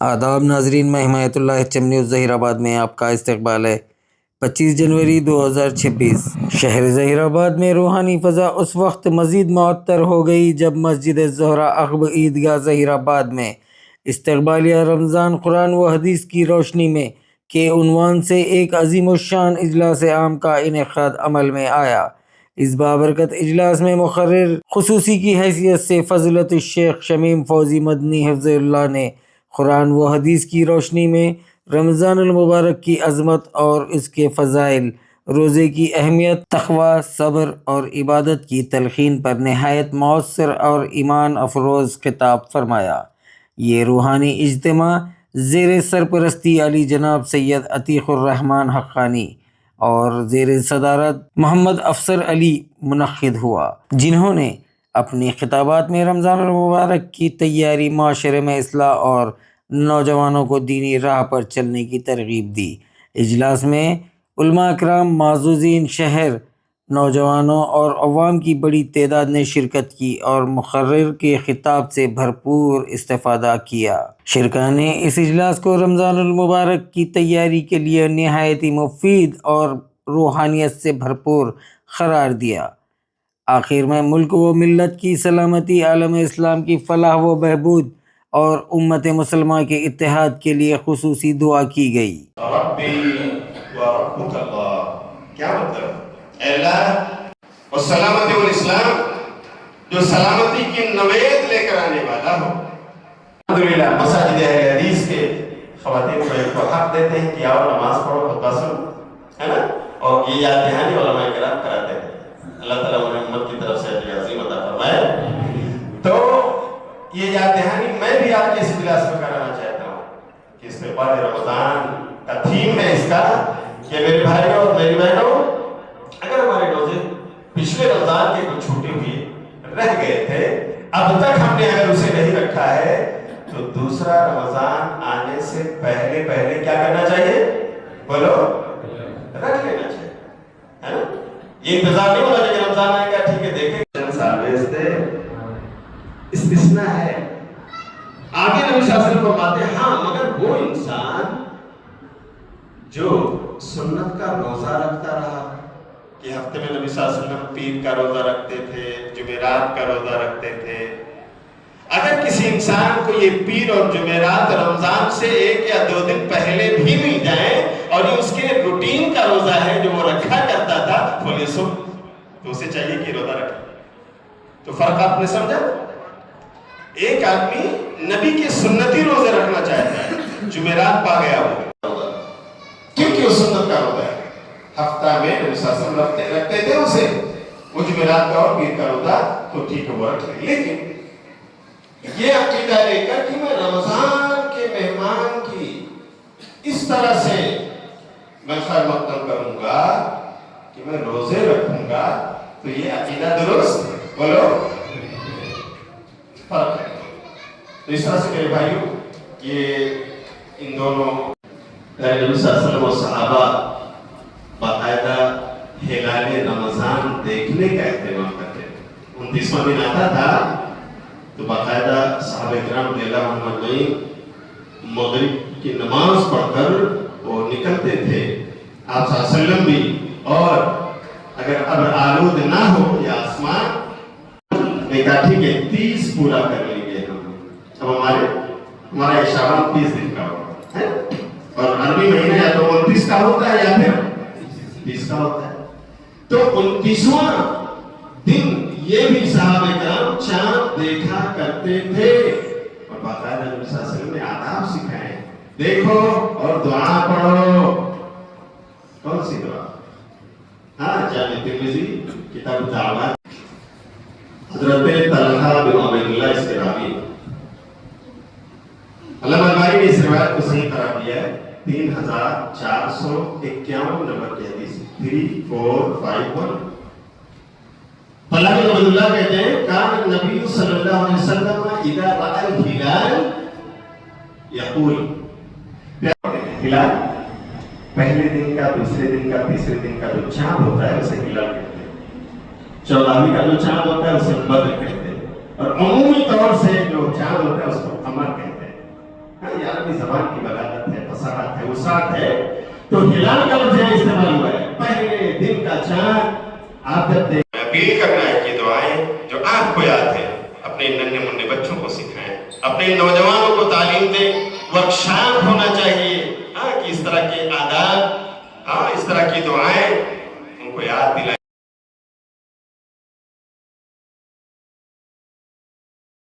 آداب ناظرین، میں حمایت اللہ HM نیوز ظہیر آباد میں آپ کا استقبال ہے۔ 25 جنوری 2026 شہر ظہیر آباد میں روحانی فضا اس وقت مزید معطر ہو گئی جب مسجد زہرا عقب عیدگاہ ظہیر آباد میں استقبالیہ رمضان قرآن و حدیث کی روشنی میں کے عنوان سے ایک عظیم الشان اجلاس عام کا انعقاد عمل میں آیا۔ اس بابرکت اجلاس میں مقرر خصوصی کی حیثیت سے فضیلت الشیخ شمیم فوزی مدنی حفظہ اللہ نے قرآن و حدیث کی روشنی میں رمضان المبارک کی عظمت اور اس کے فضائل، روزے کی اہمیت، تقوی، صبر اور عبادت کی تلقین پر نہایت مؤثر اور ایمان افروز خطاب فرمایا۔ یہ روحانی اجتماع زیر سرپرستی علی جناب سید عتیق الرحمن حقانی اور زیر صدارت محمد افسر علی منعقد ہوا، جنہوں نے اپنی خطابات میں رمضان المبارک کی تیاری، معاشرے میں اصلاح اور نوجوانوں کو دینی راہ پر چلنے کی ترغیب دی۔ اجلاس میں علماء اکرام، معززین شہر، نوجوانوں اور عوام کی بڑی تعداد نے شرکت کی اور مقرر کے خطاب سے بھرپور استفادہ کیا۔ شرکاء نے اس اجلاس کو رمضان المبارک کی تیاری کے لیے نہایت ہی مفید اور روحانیت سے بھرپور قرار دیا۔ آخر میں ملک و ملت کی سلامتی، عالم اسلام کی فلاح و بہبود اور امت مسلمہ کے اتحاد کے لیے خصوصی دعا کی گئی۔ ربی و ربک اللہ، کیا مطلب؟ اے اللہ، اور سلامتی والاسلام جو سلامتی کی نوید لے کر آنے والا ہو۔ الحمدللہ مساجد اہل حدیث کے خواتین کو ایک حق دیتے ہیں کہ آؤ نماز پڑھو، خطبہ سنو، ہے نا؟ اور یہ یاد دہانی علماء کرام کراتے ہیں۔ اللہ تعالیٰ انہیں امت کی طرف سے اجر عظیم عطا فرمائے۔ تو یہ یاد دہانی میں بھی آپ کے اس اجلاس میں کرانا چاہتا ہوں کہ استقبال رمضان کا تھیم ہے اس کا کہ میرے بھائیوں اور میری بہنوں، اگر ہمارے روزے پچھلے رمضان کے کچھ چھوٹے ہوئے رہ گئے تھے، اب تک ہم نے اگر اسے نہیں رکھا ہے تو دوسرا رمضان آنے سے پہلے کیا کرنا چاہیے؟ بولو، رکھ لینا چاہیے، ہے نا؟ یہ انتظار نہیں ہونا کہ رمضان آئے گا ٹھیک ہے دیکھیں استثناء ہے۔ آگے نبی صلی اللہ علیہ وسلم فرماتے ہیں ہاں مگر وہ انسان جو سنت کا روزہ رکھتا رہا، کہ ہفتے میں نبی صلی اللہ علیہ وسلم پیر کا روزہ رکھتے تھے، جمعرات کا روزہ رکھتے تھے، اگر کسی انسان کو یہ پیر اور جمعرات رمضان سے 1 یا 2 دن پہلے بھی مل جائیں اور یہ اس کے روٹین کا روزہ ہے جو وہ رکھا کرتا تھا، بولے سو تو اسے چاہیے کہ روزہ رکھے۔ تو فرق آپ نے سمجھا؟ ایک آدمی نبی کے سنتی روزے رکھنا چاہتا ہے، جمعرات پا گیا ہو کیونکہ وہ سنت کا روزہ ہے، ہفتہ میں نبی صلی اللہ علیہ وسلم رکھتے تھے اسے، وہ جمعرات کا اور پیر کا روزہ تو ٹھیک ہے وہ رکھ لیں، لیکن یہ عقیدہ لے کر کہ میں رمضان کے مہمان کی اس طرح سے میں خیر مقدم کروں گا کہ میں روزے رکھوں گا، تو یہ عقیدہ درست بولو فرق ہے۔ تو اس طرح سے میرے بھائیوں، یہ ان دونوں نبی صلی اللہ علیہ وسلم و صحابہ باقاعدہ ہلال رمضان دیکھنے کا اہتمام کرتے ہیں۔ 29واں دن آتا تھا تو باقاعدہ صحابہ کرام رضی اللہ عنہم اجمعین مغرب کی نماز پڑھ کر وہ نکلتے تھے، آپ صلی اللہ علیہ وسلم بھی، اور اگر اب آلود نہ ہو یا آسمان نے کہا ٹھیک ہے 30 پورا کر لیں گے ہم، اب ہمارا شعبان 30 دن کا ہوگا ہے، اور عربی مہینہ یا تو 29 کا ہوتا ہے یا پھر 30 کا ہوتا ہے، تو 29واں دن یہ بھی صحابہ کرام چاند دیکھا کرتے تھے، اور باقاعدہ نبی صلی اللہ علیہ وسلم نے آداب سکھائے، دیکھو اور دعا پڑھو۔ کون سی دعا؟ ہاں، جامع ترمذی کتاب الدعوات، حضرت طلحہ بن عبید اللہ اس کے راوی، علامہ البانی نے اس روایت کو صحیح قرار دیا ہے، 3451 نمبر کی حدیث 3451۔ طلحہ بن عبید اللہ کہتے ہیں کان النبی صلی اللہ علیہ وسلم اذا رأى الهلال یقول، ہلال پہلے دن کا، دوسرے دن کا، تیسرے دن کا جو چاند ہوتا ہے اسے ہلال کہتے ہیں، 14ویں کا جو چاند ہوتا ہے اسے بدر کہتے ہیں، اور عمومی طور سے جو چاند ہوتا ہے اس کو قمر کہتے ہیں۔ یاد عربی زبان کی بلاغت ہے، فصاحت ہے، وسعت ہے. تو ہلال کا لفظ یہاں استعمال ہوا ہے. پہلے دن کا چاند آپ جب دیکھ، اپیل کرنا ہے کہ دعائیں جو آپ کو یاد ہے اپنے ننھے منھے بچوں کو سکھائیں، اپنے نوجوانوں کو تعلیم دیں. ورکشاپ ہونا چاہیے کہ اس طرح کے آداب، اس طرح کی دعائیں ان کو یاد دلائیں.